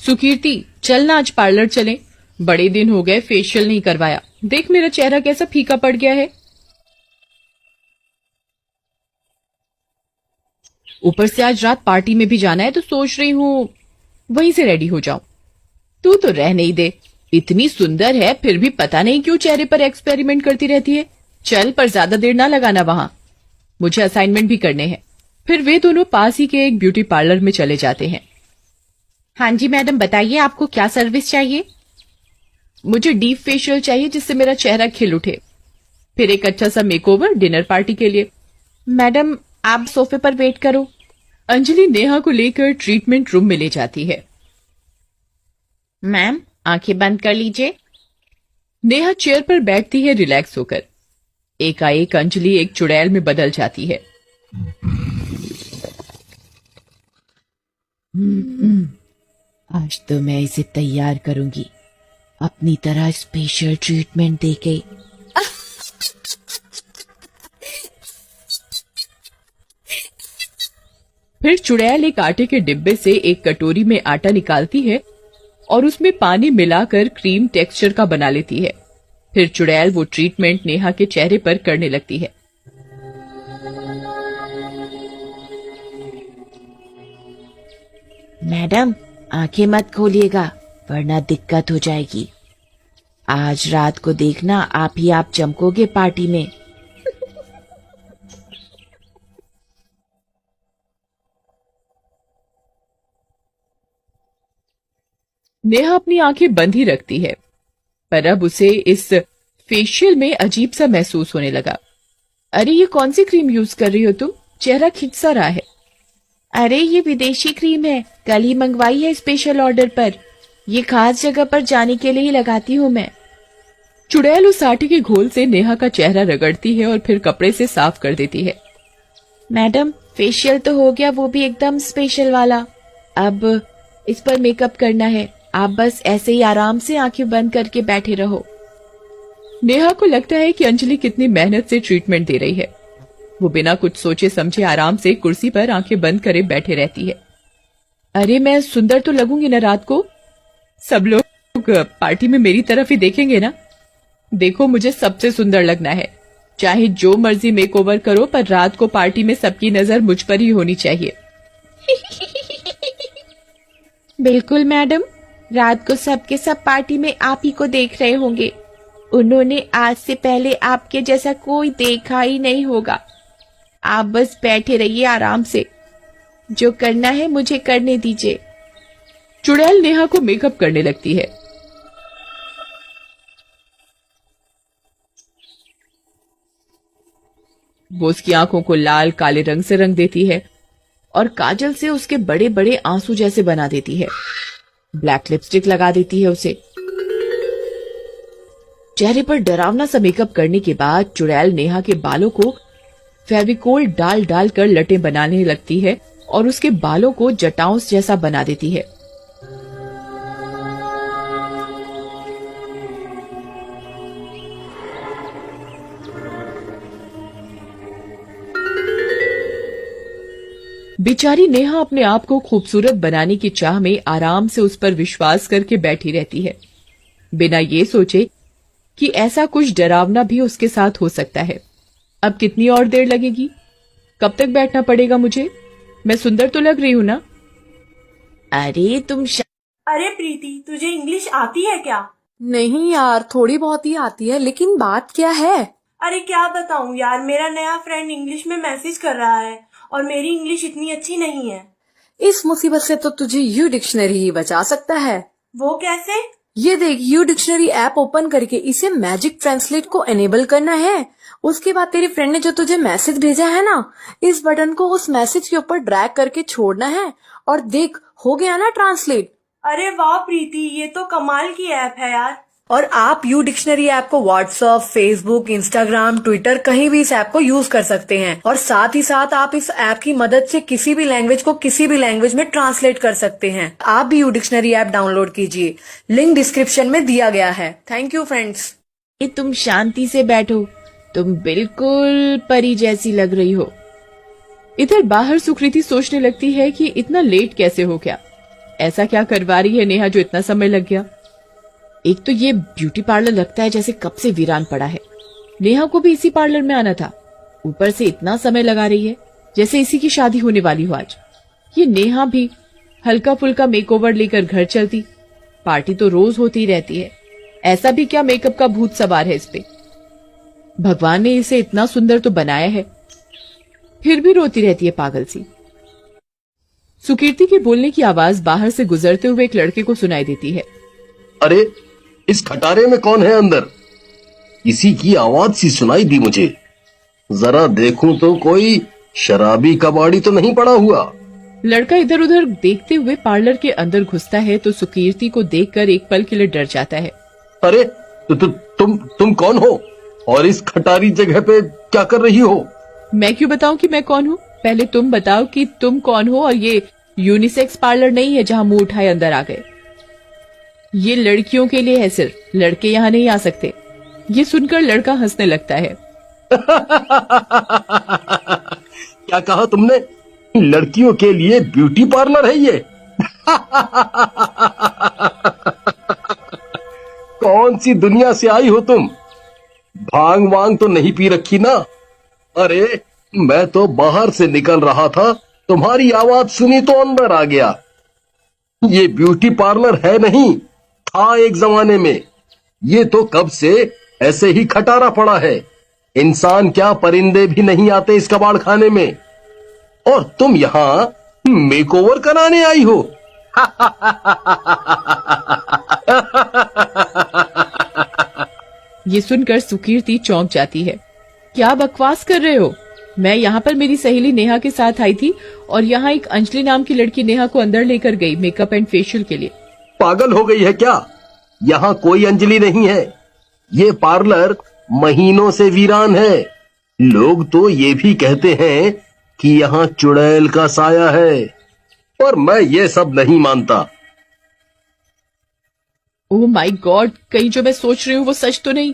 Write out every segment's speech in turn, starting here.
सुकीर्ति, चल ना आज पार्लर चलें। बड़े दिन हो गए फेशियल नहीं करवाया। देख मेरा चेहरा कैसा फीका पड़ गया है। ऊपर से आज रात पार्टी में भी जाना है तो सोच रही हूँ वहीं से रेडी हो जाऊं। तू तो रह नहीं दे, इतनी सुंदर है फिर भी पता नहीं क्यों चेहरे पर एक्सपेरिमेंट करती रहती है। चल, पर ज्यादा देर ना लगाना वहां, मुझे असाइनमेंट भी करने हैं। फिर वे दोनों पास ही के एक ब्यूटी पार्लर में चले जाते हैं। हाँ जी मैडम, बताइए आपको क्या सर्विस चाहिए। मुझे डीप फेशियल चाहिए जिससे मेरा चेहरा खिल उठे, फिर एक अच्छा सा मेकओवर डिनर पार्टी के लिए। मैडम आप सोफे पर वेट करो। अंजलि नेहा को लेकर ट्रीटमेंट रूम में ले जाती है। मैम आंखें बंद कर लीजिए। नेहा चेयर पर बैठती है रिलैक्स होकर। एकाएक अंजलि एक चुड़ैल में बदल जाती है। आज तो मैं इसे तैयार करूंगी, अपनी तरह स्पेशल ट्रीटमेंट देके। फिर चुड़ैल एक आटे के डिब्बे से एक कटोरी में आटा निकालती है और उसमें पानी मिलाकर क्रीम टेक्सचर का बना लेती है। फिर चुड़ैल वो ट्रीटमेंट नेहा के चेहरे पर करने लगती है। मैडम आंखें मत खोलिएगा वरना दिक्कत हो जाएगी। आज रात को देखना आप ही आप चमकोगे पार्टी में। नेहा अपनी आंखें बंद ही रखती है, पर अब उसे इस फेशियल में अजीब सा महसूस होने लगा। अरे ये कौन सी क्रीम यूज कर रही हो तुम? चेहरा खिंच सा रहा है। अरे ये विदेशी क्रीम है, कल ही मंगवाई है स्पेशल ऑर्डर पर। ये खास जगह पर जाने के लिए ही लगाती हूँ मैं। चुड़ैल उस आटे के घोल से नेहा का चेहरा रगड़ती है और फिर कपड़े से साफ कर देती है। मैडम फेशियल तो हो गया, वो भी एकदम स्पेशल वाला। अब इस पर मेकअप करना है, आप बस ऐसे ही आराम से आंखें बंद करके बैठे रहो। नेहा को लगता है कि अंजलि कितनी मेहनत से ट्रीटमेंट दे रही है। वो बिना कुछ सोचे समझे आराम से कुर्सी पर आंखें बंद करे बैठे रहती है। अरे मैं सुंदर तो लगूंगी ना रात को? सब लोग पार्टी में मेरी तरफ ही देखेंगे ना। देखो मुझे सबसे सुंदर लगना है, चाहे जो मर्जी मेकओवर करो, पर रात को पार्टी में सबकी नजर मुझ पर ही होनी चाहिए। बिल्कुल मैडम, रात को सबके सब पार्टी में आप ही को देख रहे होंगे। उन्होंने आज से पहले आपके जैसा कोई देखा ही नहीं होगा। आप बस बैठे रहिए आराम से, जो करना है मुझे करने दीजिए। चुड़ैल नेहा को मेकअप करने लगती है। वो उसकी आंखों को लाल काले रंग से रंग देती है और काजल से उसके बड़े बड़े आंसू जैसे बना देती है। ब्लैक लिपस्टिक लगा देती है उसे। चेहरे पर डरावना सा मेकअप करने के बाद चुड़ैल नेहा के बालों को फेविकोल डाल डाल कर लटें बनाने लगती है और उसके बालों को जटाओं जैसा बना देती है। बेचारी नेहा अपने आप को खूबसूरत बनाने की चाह में आराम से उस पर विश्वास करके बैठी रहती है, बिना ये सोचे कि ऐसा कुछ डरावना भी उसके साथ हो सकता है। अब कितनी और देर लगेगी? कब तक बैठना पड़ेगा मुझे? मैं सुंदर तो लग रही हूं ना? अरे अरे प्रीति, तुझे इंग्लिश आती है क्या? नहीं यार, थोड़ी बहुत ही आती है, लेकिन बात क्या है? अरे क्या बताऊं यार, मेरा नया फ्रेंड इंग्लिश में मैसेज कर रहा है और मेरी इंग्लिश इतनी अच्छी नहीं है। इस मुसीबत से तो तुझे यू डिक्शनरी ही बचा सकता है। वो कैसे? ये देख, यू डिक्शनरी ऐप ओपन करके इसे मैजिक ट्रांसलेट को एनेबल करना है। उसके बाद तेरी फ्रेंड ने जो तुझे मैसेज भेजा है ना, इस बटन को उस मैसेज के ऊपर ड्रैग करके छोड़ना है और देख, हो गया ना ट्रांसलेट। अरे वाह प्रीति, ये तो कमाल की ऐप है यार। और आप यू डिक्शनरी ऐप को व्हाट्सएप, फेसबुक, इंस्टाग्राम, ट्विटर कहीं भी इस ऐप को यूज कर सकते हैं। और साथ ही साथ आप इस ऐप की मदद से किसी भी लैंग्वेज को किसी भी लैंग्वेज में ट्रांसलेट कर सकते हैं। आप भी यू डिक्शनरी ऐप डाउनलोड कीजिए, लिंक डिस्क्रिप्शन में दिया गया है। Thank you friends. तुम शांति से बैठो, तुम बिल्कुल परी जैसी लग रही हो। इधर बाहर सुकृति सोचने लगती है कि इतना लेट कैसे हो गया। ऐसा क्या करवा रही है नेहा जो इतना समय लग गया? एक तो ये ब्यूटी पार्लर लगता है जैसे कब से वीरान पड़ा है। नेहा को भी इसी पार्लर में आना था, ऊपर से इतना समय लगा रही है जैसे इसी की शादी होने वाली हो आज। ये नेहा भी हल्का फुल्का मेकओवर लेकर घर चलती, पार्टी तो रोज होती रहती है, ऐसा भी क्या मेकअप का भूत सवार है इस पे? भगवान ने इसे इतना सुंदर तो बनाया है, फिर भी रोती रहती है पागल सी। सुकीर्ति के बोलने की आवाज बाहर से गुजरते हुए एक लड़के को सुनाई देती है। अरे इस खटारे में कौन है अंदर? किसी की आवाज सी सुनाई दी मुझे। जरा देखूं तो कोई शराबी कबाड़ी तो नहीं पड़ा हुआ। लड़का इधर उधर देखते हुए पार्लर के अंदर घुसता है तो सुकीर्ति को देखकर एक पल के लिए डर जाता है। अरे तुम कौन हो और इस खटारी जगह पे क्या कर रही हो? मैं क्यों बताऊं कि मैं कौन हूँ? पहले तुम बताओ कि तुम कौन हो, और ये यूनिसेक्स पार्लर नहीं है जहां मुंह उठाए अंदर आ गए। ये लड़कियों के लिए है, सिर्फ लड़के यहाँ नहीं आ सकते। ये सुनकर लड़का हंसने लगता है। क्या कहा तुमने? लड़कियों के लिए ब्यूटी पार्लर है ये? कौन सी दुनिया से आई हो तुम? भांग वांग तो नहीं पी रखी ना? अरे मैं तो बाहर से निकल रहा था, तुम्हारी आवाज सुनी तो अंदर आ गया। ये ब्यूटी पार्लर है नहीं, था एक जमाने में। ये तो कब से ऐसे ही खटारा पड़ा है। इंसान क्या परिंदे भी नहीं आते इस कबाड़ खाने में, और तुम यहाँ मेकओवर कराने आई हो। ये सुनकर सुकीर्ति चौंक जाती है। क्या बकवास कर रहे हो? मैं यहाँ पर मेरी सहेली नेहा के साथ आई थी और यहाँ एक अंजलि नाम की लड़की नेहा को अंदर लेकर गई मेकअप एंड फेशियल के लिए। पागल हो गई है क्या? यहाँ कोई अंजलि नहीं है। ये पार्लर महीनों से वीरान है। लोग तो ये भी कहते हैं कि यहाँ चुड़ैल का साया है, पर मैं ये सब नहीं मानता। ओह माय गॉड, कहीं जो मैं सोच रही हूँ वो सच तो नहीं?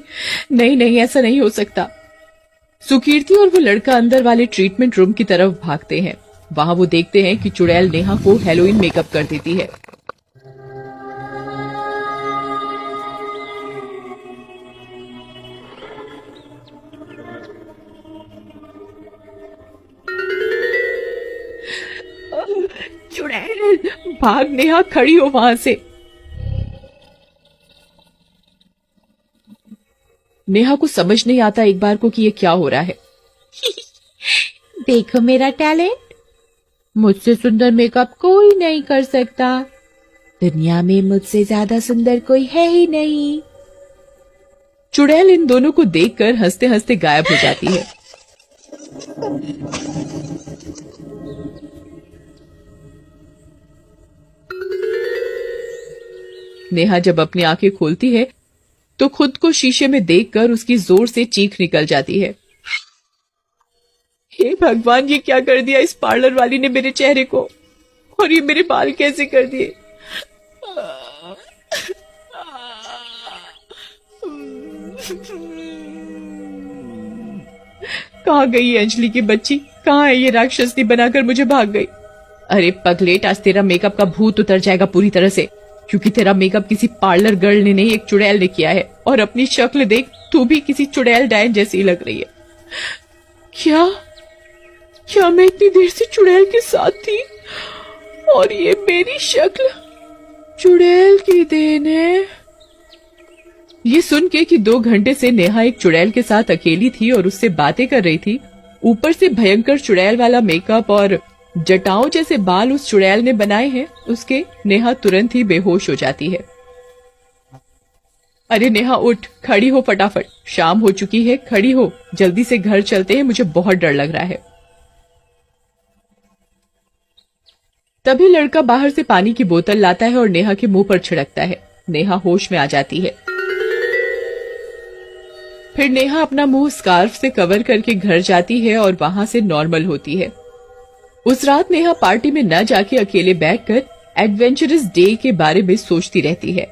नहीं, ऐसा नहीं हो सकता। सुकीर्ति और वो लड़का अंदर वाले ट्रीटमेंट रूम की तरफ भागते हैं। वहां वो देखते हैं कि चुड़ैल नेहा को हेलोइन मेकअप कर देती है। चुड़ैल, भाग नेहा, खड़ी हो वहां से। नेहा को समझ नहीं आता एक बार को कि ये क्या हो रहा है। देखो मेरा टैलेंट, मुझसे सुंदर मेकअप कोई नहीं कर सकता। दुनिया में मुझसे ज्यादा सुंदर कोई है ही नहीं। चुड़ैल इन दोनों को देखकर हंसते हंसते गायब हो जाती है। नेहा जब अपनी आंखें खोलती है तो खुद को शीशे में देखकर उसकी जोर से चीख निकल जाती है। हे भगवान, ये क्या कर दिया इस पार्लर वाली ने मेरे चेहरे को, और ये मेरे बाल कैसे कर दिए। कहाँ गई ये अंजलि की बच्ची? कहाँ है ये राक्षसनी बनाकर मुझे भाग गई? अरे पगलेट, आज तेरा मेकअप का भूत उतर जाएगा पूरी तरह से, क्योंकि तेरा मेकअप किसी पार्लर गर्ल ने नहीं, एक चुड़ैल ने किया है। और अपनी शक्ल देख, तू भी किसी चुड़ैल डायन जैसी लग रही है। क्या मैं इतनी देर से चुड़ैल के साथ थी और ये मेरी शक्ल चुड़ैल की देन है? ये सुन के कि 2 घंटे से नेहा एक चुड़ैल के साथ अकेली थी और उससे बातें कर रही थी, ऊपर से भयंकर चुड़ैल वाला मेकअप और जटाओं जैसे बाल उस चुड़ैल ने बनाए हैं, उसके नेहा तुरंत ही बेहोश हो जाती है। अरे नेहा उठ, खड़ी हो फटाफट, शाम हो चुकी है, खड़ी हो, जल्दी से घर चलते हैं, मुझे बहुत डर लग रहा है। तभी लड़का बाहर से पानी की बोतल लाता है और नेहा के मुंह पर छिड़कता है। नेहा होश में आ जाती है। फिर नेहा अपना मुंह स्कार्फ से कवर करके घर जाती है और वहां से नॉर्मल होती है। उस रात नेहा पार्टी में न जाके अकेले बैठकर एडवेंचरस डे के बारे में सोचती रहती है।